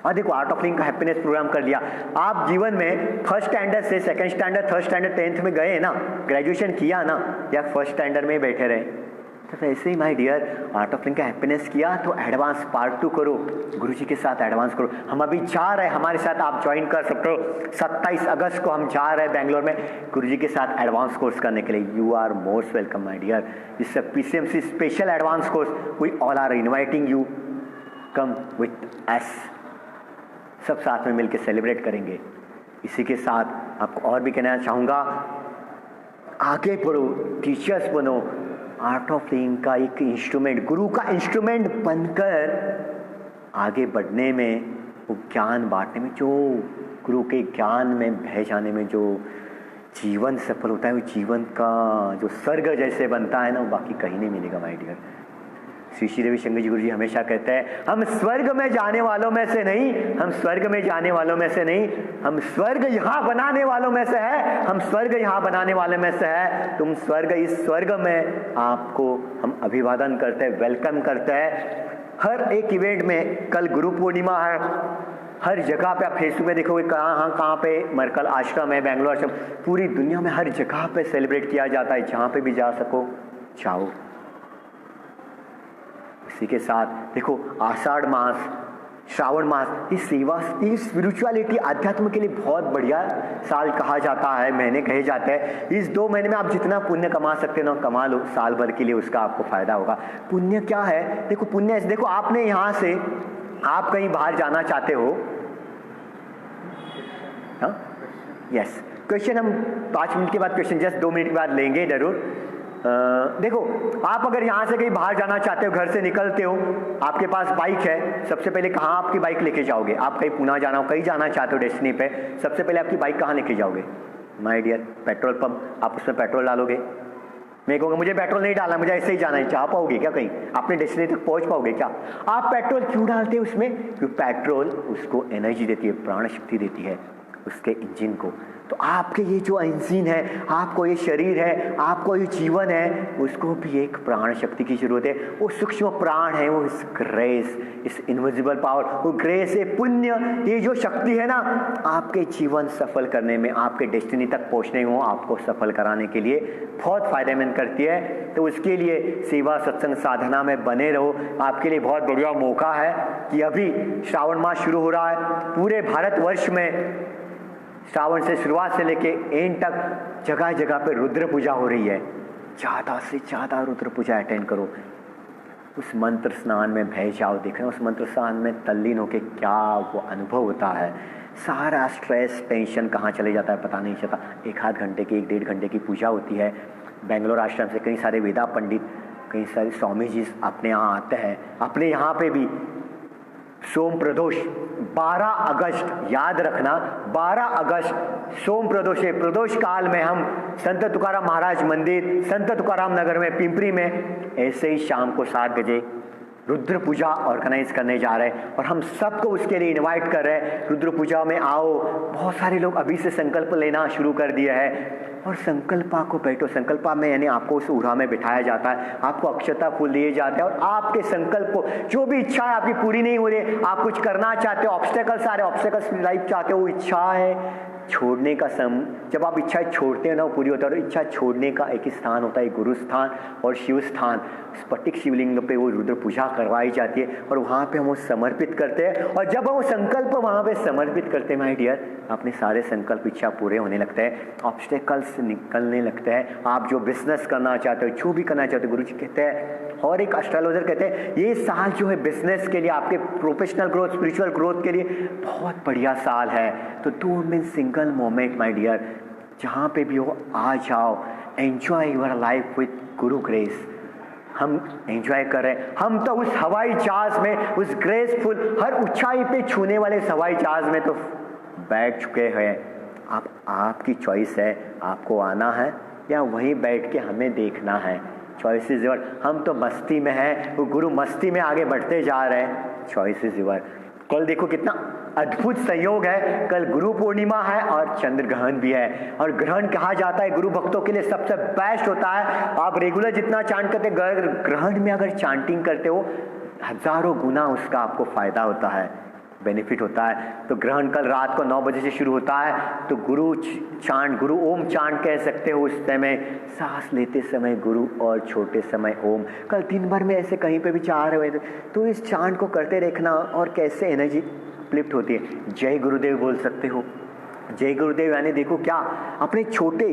और देखो आर्ट ऑफ लिविंग का हैप्पीनेस प्रोग्राम कर लिया, आप जीवन में फर्स्ट स्टैंडर्ड से सेकंड स्टैंडर्ड, थर्ड स्टैंडर, 10th में गए ना, ग्रेजुएशन किया ना, या फर्स्ट स्टैंडर्ड में बैठे रहे, तो वैसे ही my dear Art of Living का हैप्पीनेस किया तो एडवांस पार्ट 2 करो, गुरुजी के साथ एडवांस करो। हम अभी जा रहे हैं, हमारे साथ आप ज्वाइन कर सकते हो। 27 अगस्त को हम जा रहे हैं बेंगलोर में गुरुजी के साथ एडवांस कोर्स करने के लिए। You are most welcome my dear. It's a PCMC special advance course, we all are inviting you, come with us. सब साथ में मिलकर सेलिब्रेट करेंगे। इसी के साथ आपको और भी कहना चाहूँगा, आगे बढ़ो, टीचर्स बनो, आर्ट ऑफ लिविंग का एक इंस्ट्रूमेंट, गुरु का इंस्ट्रूमेंट बनकर आगे बढ़ने में, वो ज्ञान बांटने में, जो गुरु के ज्ञान में बह जाने में जो जीवन सफल होता है, वो जीवन का जो स्वर्ग जैसे बनता है ना, वो बाकी कहीं नहीं मिलेगा माय डियर। श्री रविशंकर जी गुरु जी हमेशा कहते हैं, हम स्वर्ग में जाने वालों में से नहीं, हम स्वर्ग में जाने वालों में से नहीं, हम स्वर्ग यहाँ बनाने वालों में से है, हम स्वर्ग यहाँ बनाने वाले में से है। तुम स्वर्ग, इस स्वर्ग में आपको हम अभिवादन करते हैं, वेलकम करते हैं। हर एक इवेंट में, कल गुरु पूर्णिमा है, हर जगह पे आप फेसबुक में देखोगे कहाँ पे मरकल आश्रम है, बेंगलोर आश्रम, पूरी दुनिया में हर जगह पे सेलिब्रेट किया जाता है। जहाँ पे भी जा सको जाओ। इसी के साथ देखो आषाढ़ मास, श्रावण मास, इस सेवा, इस स्पिरिचुअलिटी, अध्यात्म के लिए बहुत बढ़िया साल कहा जाता है, महीने कहे जाते हैं। इस 2 महीने में आप जितना पुण्य कमा सकते हो ना, कमा लो, साल भर के लिए उसका आपको फायदा होगा। पुण्य क्या है? देखो पुण्य, देखो आपने यहाँ से, आप कहीं बाहर जाना चाहते हो, हाँ यस, क्वेश्चन हम 5 मिनट के बाद, क्वेश्चन जस्ट 2 मिनट के बाद लेंगे जरूर। देखो आप अगर यहाँ से कहीं बाहर जाना चाहते हो, घर से निकलते हो, आपके पास बाइक है, सबसे पहले कहाँ आपकी बाइक लेके जाओगे? आप कहीं पुणे जाना हो, कहीं जाना चाहते हो डेस्टिनी पे, सबसे पहले आपकी बाइक कहाँ लेके जाओगे माय डियर? पेट्रोल पंप, आप उसमें पेट्रोल डालोगे। मैं कहूँगा मुझे पेट्रोल नहीं डालना, मुझे ऐसे ही जाना है, जा पाओगे क्या? कहीं अपने डेस्टिनी तक पहुँच पाओगे क्या? आप पेट्रोल क्यों डालते हो उसमें? क्योंकि पेट्रोल उसको एनर्जी देती है, प्राण शक्ति देती है उसके इंजन को। तो आपके ये जो इंजन है, आपको ये शरीर है, आपको ये जीवन है, उसको भी एक प्राण शक्ति की जरूरत है। वो सूक्ष्म प्राण है, वो इस ग्रेस, इस इनविजिबल पावर, वो ग्रेस, ये पुण्य, ये जो शक्ति है ना, आपके जीवन सफल करने में, आपके डेस्टिनी तक पहुंचने में, आपको सफल कराने के लिए बहुत फायदेमंद करती है। तो उसके लिए सेवा, सत्संग, साधना में बने रहो। आपके लिए बहुत बढ़िया मौका है कि अभी श्रावण मास शुरू हो रहा है, पूरे भारतवर्ष में श्रावण से शुरुआत से लेके एंड तक जगह जगह पे रुद्र पूजा हो रही है। ज़्यादा से ज़्यादा रुद्र पूजा अटेंड करो, उस मंत्र स्नान में बह जाओ। देखना उस मंत्र स्नान में तल्लीन होके क्या वो अनुभव होता है। सारा स्ट्रेस, टेंशन कहाँ चले जाता है पता नहीं चलता। 1-8 घंटे की, 1-1.5 घंटे की पूजा होती है। बेंगलोर आश्रम से कई सारे वेदा पंडित, कई सारे स्वामी जी अपने यहाँ आते हैं। अपने यहाँ पे भी सोम प्रदोष 12 अगस्त, याद रखना 12 अगस्त सोम प्रदोष है। प्रदोष काल में हम संत तुकाराम महाराज मंदिर, संत तुकाराम नगर में, पिंपरी में, ऐसे ही शाम को 7 बजे रुद्र पूजा ऑर्गेनाइज करने जा रहे हैं और हम सबको उसके लिए इनवाइट कर रहे हैं। रुद्र पूजा में आओ। बहुत सारे लोग अभी से संकल्प लेना शुरू कर दिया है और संकल्पा को बैठो। संकल्पा में यानी आपको उस उरा में बिठाया जाता है, आपको अक्षता फूल दिए जाते हैं और आपके संकल्प को, जो भी इच्छा है आपकी पूरी नहीं हो रही, आप कुछ करना चाहते हो, ऑब्स्टेकल्स आ रहे, ऑब्स्टेकल्स लाइफ चाहते हो, वो इच्छा है छोड़ने का जब आप इच्छाएं छोड़ते हैं ना, वो पूरी होता है। और इच्छा छोड़ने का एक ही स्थान होता है, गुरु स्थान और शिव स्थान। स्फटिक शिवलिंग पे वो रुद्र पूजा करवाई जाती है और वहाँ पे हम वो समर्पित करते हैं। और जब हम वो संकल्प वहाँ पे समर्पित करते हैं माय डियर, अपने सारे संकल्प इच्छा पूरे होने लगते हैं, ऑब्स्टेकल्स निकलने लगते हैं। आप जो बिजनेस करना चाहते हो, जो भी करना चाहते हो, गुरु जी कहते हैं और एक एस्ट्रोलॉजर कहते हैं ये साल जो है बिजनेस के लिए, आपके प्रोफेशनल ग्रोथ, स्पिरिचुअल ग्रोथ के लिए बहुत बढ़िया साल है। तो don't miss single moment my dear, जहाँ पे भी हो आ जाओ, enjoy your life with guru grace. हम एंजॉय कर रहे हैं, हम तो उस हवाई जहाज में, उस ग्रेसफुल हर ऊंचाई पे छूने वाले हवाई जहाज में तो बैठ चुके हैं। अब आपकी चॉइस है, आपको आना है या वहीं बैठ के हमें देखना है। Choice is your. हम तो मस्ती में हैं, वो गुरु मस्ती में आगे बढ़ते जा रहे हैं। Choice is your. कल देखो कितना अद्भुत संयोग है, कल गुरु पूर्णिमा है और चंद्र ग्रहण भी है। और ग्रहण कहा जाता है गुरु भक्तों के लिए सबसे बेस्ट होता है। आप रेगुलर जितना चांट करते, ग्रहण में अगर चांटिंग करते हो, हजारों गुना उसका आपको फायदा होता है, बेनिफिट होता है। तो ग्रहण कल रात को 9 बजे से शुरू होता है। तो गुरु चांट, गुरु ओम चांट कह सकते हो। उस समय सांस लेते समय गुरु और छोटे समय ओम। कल दिन भर में ऐसे कहीं पे भी चाह रहे हो तो इस चांट को करते देखना और कैसे एनर्जी फ्लिप्ट होती है। जय गुरुदेव बोल सकते हो। जय गुरुदेव यानी देखो क्या, अपने छोटे,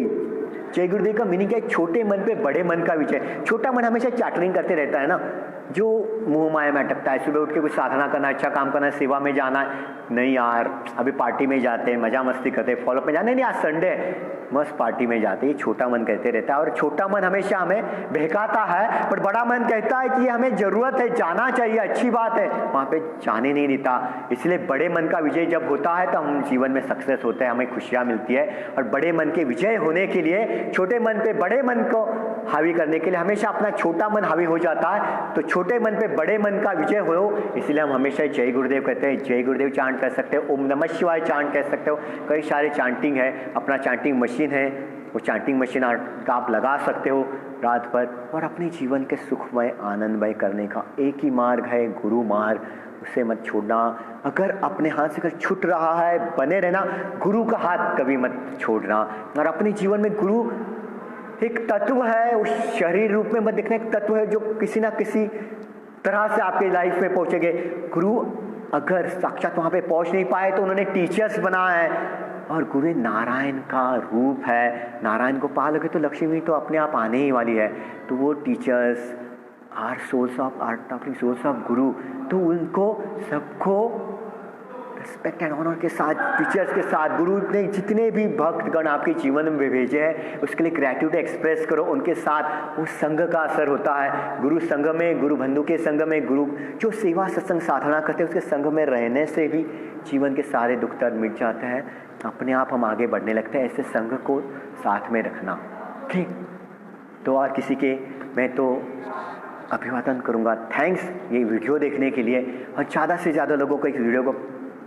जय गुरुदेव का मीनिंग क्या है, छोटे मन पे बड़े मन का विजय। छोटा मन हमेशा चैटरिंग करते रहता है ना, जो मुंह माया में अटकता है। सुबह उठ के कुछ साधना करना, अच्छा काम करना, सेवा में जाना है, नहीं यार अभी पार्टी में जाते हैं, मजा मस्ती करते हैं, फॉलोअप में जाने, नहीं आज संडे है, मस्त पार्टी में जाते हैं। ये छोटा मन कहते रहता है और छोटा मन हमेशा हमें बहकाता है। पर बड़ा मन कहता है कि हमें जरूरत है, जाना चाहिए, अच्छी बात है, वहाँ पे जाने नहीं देता। इसलिए बड़े मन का विजय जब होता है तो हम जीवन में सक्सेस होते हैं, हमें खुशियाँ मिलती है। और बड़े मन के विजय होने के लिए छोटे मन पे बड़े मन को हावी करने के लिए हमेशा अपना छोटा मन हावी हो जाता है। तो छोटे मन पे बड़े मन का विजय हो, इसलिए हम हमेशा जय गुरुदेव कहते हैं। जय गुरुदेव चांट कर सकते हो, ओम नमः शिवाय चांट कह सकते हो। कई सारे चांटिंग है, अपना चांटिंग मशीन है, वो चांटिंग मशीन का आप लगा सकते हो रात भर। और अपने जीवन के सुखमय आनंदमय करने का एक ही मार्ग है, गुरु मार्ग, उसे मत छोड़ना। अगर अपने हाथ से अगर छूट रहा है, बने रहना, गुरु का हाथ कभी मत छोड़ना। और अपने जीवन में गुरु एक तत्व है, उस शरीर रूप में मत देखना, एक तत्व है जो किसी ना किसी तरह से आपके लाइफ में पहुंचेंगे। गुरु अगर साक्षात वहां पे पहुंच नहीं पाए तो उन्होंने टीचर्स बनाया है। और गुरु नारायण का रूप है, नारायण को पा लोगे तो लक्ष्मी तो अपने आप आने ही वाली है। तो वो teachers are source of source of guru, तो उनको सबको रिस्पेक्ट एंड ऑनर के साथ, टीचर्स के साथ, गुरु ने जितने भी भक्तगण आपके जीवन में भेजे हैं उसके लिए ग्रेटिट्यूड एक्सप्रेस करो उनके साथ। वो संघ का असर होता है। गुरु संघ में, गुरु बंधु के संघ में, गुरु जो सेवा सत्संग साधना करते हैं उसके संघ में रहने से भी जीवन के सारे दुख दर्द मिट जाते हैं, अपने आप हम आगे बढ़ने लगते हैं। ऐसे संघ को साथ में रखना, ठीक। तो और किसी के मैं तो अभिवादन करूंगा। थैंक्स ये वीडियो देखने के लिए, और ज़्यादा से ज़्यादा लोगों को इस वीडियो को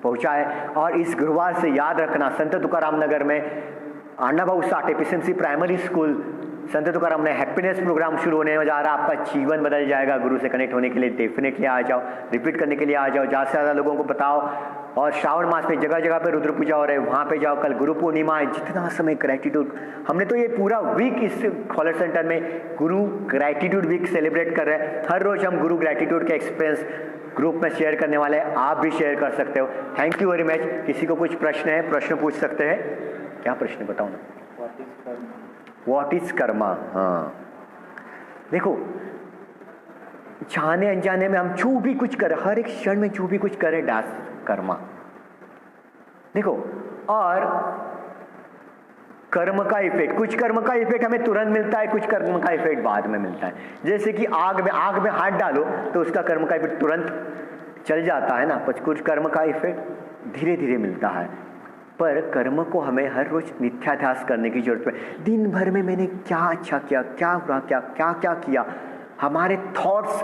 पहुंचाए। और इस गुरुवार से याद रखना, संत तुकाराम नगर में अन्नाभाऊ साठ एफिशिएंसी प्राइमरी स्कूल संत तुकाराम में हैप्पीनेस प्रोग्राम शुरू होने जा रहा है। आपका जीवन बदल जाएगा। गुरु से कनेक्ट होने के लिए डेफिनेटली आ जाओ, रिपीट करने के लिए आ जाओ, ज़्यादा से ज़्यादा लोगों को बताओ। और श्रावण मास में जगह जगह पे रुद्र पूजा हो रहे हैं, वहाँ पे जाओ। कल गुरु पूर्णिमा है, जितना समय ग्रेटिट्यूड, हमने तो ये पूरा वीक इस कॉलर सेंटर में गुरु ग्रेटिट्यूड वीक सेलिब्रेट कर रहे हैं। हर रोज हम गुरु ग्रेटिट्यूड के एक्सपीरियंस ग्रुप में शेयर करने वाले हैं, आप भी शेयर कर सकते हो। Thank you very much. किसी को कुछ प्रश्न है, प्रश्न पूछ सकते हैं। क्या प्रश्न बताओ ना। What is Karma? हाँ देखो, जाने अनजाने में हम जो भी कुछ करें, हर एक क्षण में जो भी कुछ करें, डैश कर्मा। देखो, और कर्म का इफेक्ट, कुछ कर्म का इफेक्ट हमें तुरंत मिलता है, कुछ कर्म का इफेक्ट बाद में मिलता है। जैसे कि आग में हाथ डालो तो उसका कर्म का इफेक्ट तुरंत चल जाता है ना, पर कुछ कर्म का इफेक्ट धीरे धीरे मिलता है। पर कर्म को हमें हर रोज नित्याध्यास करने की जरूरत है। दिन भर में मैंने क्या अच्छा किया, क्या बुरा किया, क्या क्या किया, हमारे थॉट्स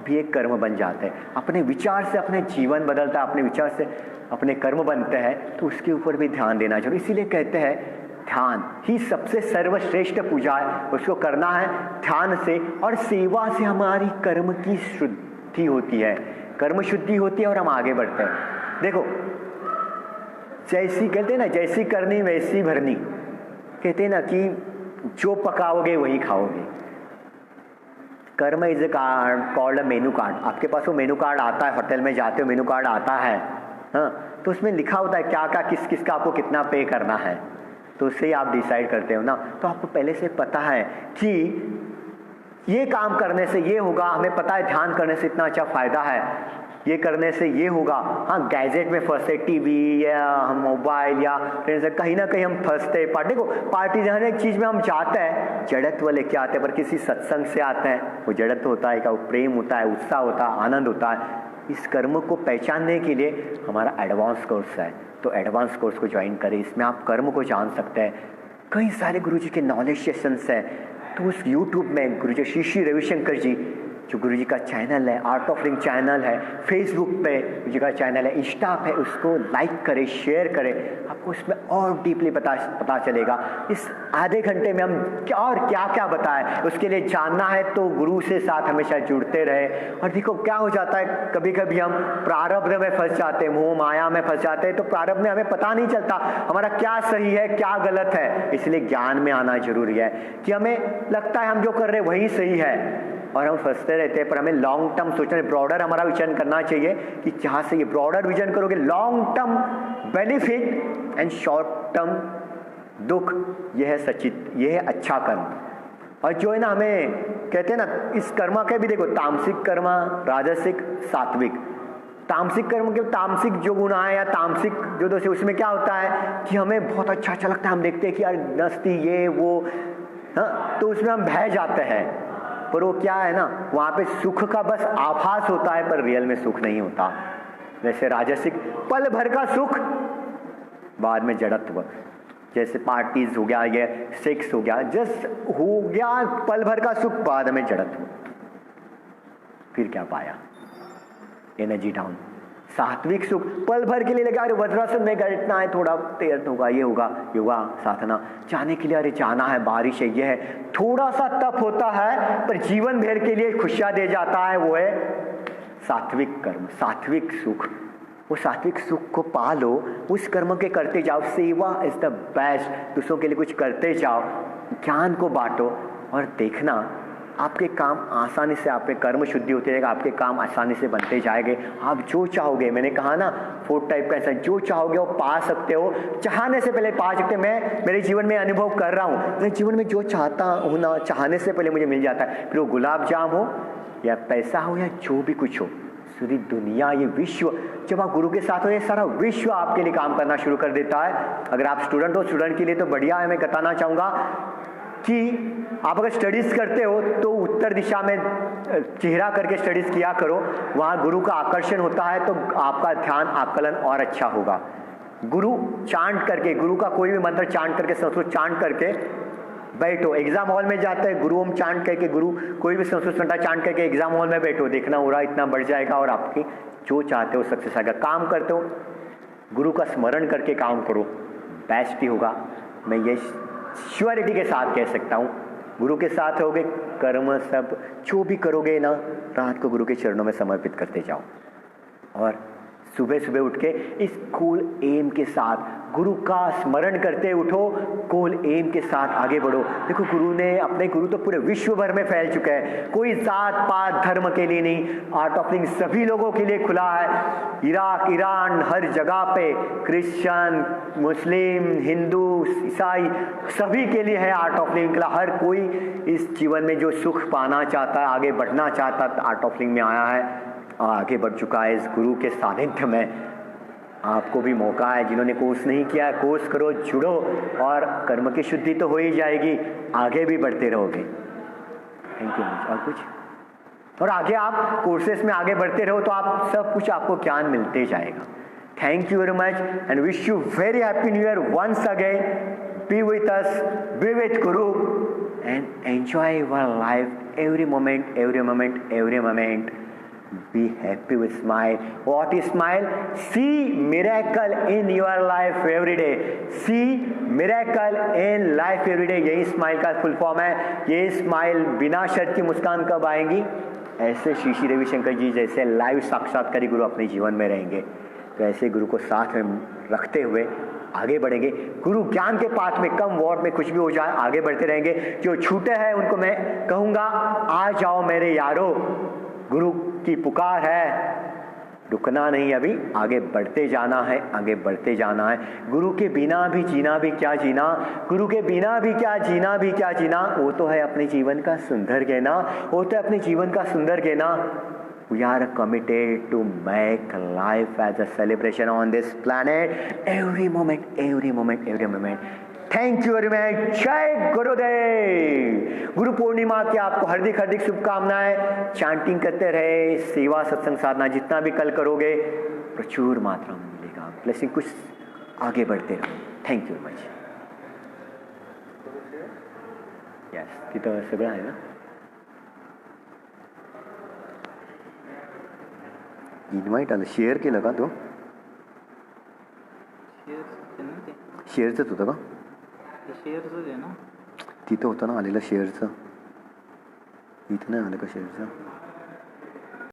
भी एक कर्म बन जाता है। अपने विचार से अपने जीवन बदलता है, अपने विचार से अपने कर्म बनते हैं, तो उसके ऊपर भी ध्यान देना चाहिए। इसीलिए कहते हैं ध्यान ही सबसे सर्वश्रेष्ठ पूजा है, उसको करना है ध्यान से, और सेवा से हमारी कर्म की शुद्धि होती है, कर्म शुद्धि होती है और हम आगे बढ़ते हैं। देखो जैसी कहते हैं ना, जैसी करनी वैसी भरनी, कहते हैं ना कि जो पकाओगे वही खाओगे। कर्म is called called a menu card. आपके पास वो मेनू कार्ड आता है, होटल में जाते हो मेनू कार्ड आता है, हाँ, तो उसमें लिखा होता है क्या क्या किस किस का आपको कितना पे करना है, तो उससे ही आप डिसाइड करते हो ना। तो आपको पहले से पता है कि ये काम करने से ये होगा, हमें पता है ध्यान करने से इतना अच्छा फायदा है, ये करने से ये होगा। हाँ, गैजेट में फंसते, टीवी या हम मोबाइल या फ्रेंड्स, कहीं ना कहीं हम फंसते। पार्टी को पार्टी हर एक चीज़ में हम जाते हैं, जड़त्व लेके आते हैं, पर किसी सत्संग से आते हैं, वो जड़त्व होता है, क्या वो प्रेम होता है, उत्साह होता है, आनंद होता है। इस कर्म को पहचानने के लिए हमारा एडवांस कोर्स है, तो एडवांस कोर्स को ज्वाइन करें, इसमें आप कर्म को जान सकते हैं। कई सारे गुरुजी के नॉलेज सेशंस हैं, तो उस यूट्यूब में गुरुजी श्री श्री रविशंकर जी जो गुरुजी का चैनल है, आर्ट ऑफ लिविंग चैनल है, फेसबुक पे गुरुजी का चैनल है, इंस्टा पे, उसको लाइक करें, शेयर करें, आपको उसमें और डीपली पता चलेगा। इस आधे घंटे में हम क्या और क्या क्या बताएं, उसके लिए जानना है तो गुरु से साथ हमेशा जुड़ते रहे। और देखो क्या हो जाता है, कभी कभी हम प्रारब्ध में फंस जाते हैं, मोह माया में फंस जाते हैं, तो प्रारब्ध में हमें पता नहीं चलता हमारा क्या सही है क्या गलत है। इसलिए ज्ञान में आना जरूरी है कि हमें लगता है हम जो कर रहे हैं वही सही है, और हम फंसते रहते हैं। पर हमें लॉन्ग टर्म सोचना, ब्रॉडर हमारा विजन करना चाहिए कि जहाँ से ये ब्रॉडर विजन करोगे, long term benefit and short term दुख, यह है सचित, यह है अच्छा कर्म। और जो है ना, हमें कहते हैं ना, इस कर्म के भी देखो, तामसिक कर्म, राजसिक, सात्विक। तामसिक कर्म के तामसिक जो गुण है या तामसिक जो दोष है, उसमें क्या होता है कि हमें बहुत अच्छा लगता है, हम देखते हैं कि यार नस्ती ये वो, हाँ, तो उसमें हम बह जाते हैं। पर वो क्या है ना, वहाँ पे सुख का बस आभास होता है, पर रियल में सुख नहीं होता। जैसे राजसिक पल भर का सुख, बाद में जड़त्व, जैसे पार्टीज हो गया, ये सेक्स हो गया, जस्ट हो गया पल भर का सुख, बाद में जड़त्व, फिर क्या पाया, एनर्जी डाउन। सात्विक सुख पल भर के लिए लगा, अरे वज्रासन में बैठना है, थोड़ा तीर्थ होगा, ये होगा, योगा साधना, जाने के लिए अरे जाना है, बारिश है, ये है, थोड़ा सा तप होता है, पर जीवन भर के लिए खुशियां दे जाता है, वो है सात्विक कर्म, सात्विक सुख। वो सात्विक सुख को पालो, उस कर्म के करते जाओ, सेवा इज द बेस्ट, दूसरों के लिए कुछ करते जाओ, ज्ञान को बांटो, और देखना आपके काम आसानी से, आपके कर्म शुद्धि होते रहेगा, आपके काम आसानी से बनते जाएंगे। आप जो चाहोगे, मैंने कहा ना 4 टाइप का ऐसा, जो चाहोगे वो पा सकते हो, चाहने से पहले पा सकते। मैं मेरे जीवन में अनुभव कर रहा हूँ, मेरे जीवन में जो चाहता हूँ ना, चाहने से पहले मुझे मिल जाता है। फिर वो गुलाब जाम हो या पैसा हो या जो भी कुछ हो, पूरी दुनिया, ये विश्व, जब आप गुरु के साथ हो, ये सारा विश्व आपके लिए काम करना शुरू कर देता है। अगर आप स्टूडेंट हो, स्टूडेंट के लिए तो बढ़िया है। मैं बताना चाहूँगा कि आप अगर स्टडीज करते हो तो उत्तर दिशा में चेहरा करके स्टडीज किया करो, वहाँ गुरु का आकर्षण होता है, तो आपका ध्यान आकलन और अच्छा होगा। गुरु चांट करके, गुरु का कोई भी मंत्र चांट करके, संस्कृत चांट करके बैठो। एग्जाम हॉल में जाते हैं, गुरु ओम चांट करके, गुरु कोई भी संस्कृत मंत्र चांट करके एग्जाम हॉल में बैठो, देखना हो रहा इतना बढ़ जाएगा और आपकी जो चाहते हो सक्सेस आएगा। काम करते हो, गुरु का स्मरण करके काम करो, बेस्ट ही होगा। मैं ये श्योरिटी के साथ कह सकता हूँ, गुरु के साथ होगे, कर्म सब जो भी करोगे ना, रात को गुरु के चरणों में समर्पित करते जाओ, और सुबह सुबह उठ के इस गोल एम के साथ गुरु का स्मरण करते उठो, गोल एम के साथ आगे बढ़ो। देखो गुरु ने, अपने गुरु तो पूरे विश्व भर में फैल चुके हैं, कोई जात पात धर्म के लिए नहीं, आर्ट ऑफ लिविंग सभी लोगों के लिए खुला है। इराक, ईरान, हर जगह पे, क्रिश्चियन, मुस्लिम, हिंदू, ईसाई, सभी के लिए है आर्ट ऑफ लिविंग खुला। हर कोई इस जीवन में जो सुख पाना चाहता है, आगे बढ़ना चाहता है, आर्ट ऑफ लिविंग में आया है, आगे बढ़ चुका है। इस गुरु के सानिध्य में आपको भी मौका है। जिन्होंने कोर्स नहीं किया है, कोर्स करो, जुड़ो, और कर्म की शुद्धि तो हो ही जाएगी, आगे भी बढ़ते रहोगे। Thank you. और कुछ, और आगे आप कोर्सेस में आगे बढ़ते रहो तो आप सब कुछ, आपको ज्ञान मिलते जाएगा। Thank you very much and wish you very happy new year once again. Be with us, be with guru and enjoy your life, every moment, every moment, every moment. Be happy with smile. What is smile? See miracle in your life every day. See miracle in life every day. यही smile का full form है. ये smile बिना शर्त की मुस्कान कब आएंगी? ऐसे श्री श्री रविशंकर जी जैसे लाइव साक्षात्कारी गुरु अपने जीवन में रहेंगे, तो ऐसे गुरु को साथ में रखते हुए आगे बढ़ेंगे. गुरु ज्ञान के पाथ में कम वॉर्ड में कुछ भी हो जाए आगे बढ़ते रहेंगे. जो छूटे हैं उनको मैं कहूँगा आ जाओ मेरे यारो, गुरु की पुकार है, रुकना नहीं, अभी आगे बढ़ते जाना है, आगे बढ़ते जाना है. गुरु के बिना भी जीना भी क्या जीना, गुरु के बिना भी क्या जीना भी क्या जीना, वो तो है अपने जीवन का सुंदर कहना, वो तो है अपने जीवन का सुंदर कहना. We are committed to make life as a celebration on this planet, every moment, every moment, every moment. Thank you very much. जय गुरुदेव. गुरु पूर्णिमा की आपको हार्दिक हार्दिक शुभकामनाएं. चैंटिंग करते रहे, सेवा सत्संग साधना जितना भी कल करोगे प्रचुर मात्रा में मिलेगा. ब्लेसिंग. कुछ आगे बढ़ते रहो. Thank you very much. Yes, तिथं सगळं आहे ना. इन्व्हाइट आलं. शेअर केलं का तो? शेअरचंच होतं का? शेअरच आहे ना. तिथं होतं ना आलेलं शेअरचं. इथं नाही आलं का शेअरचं?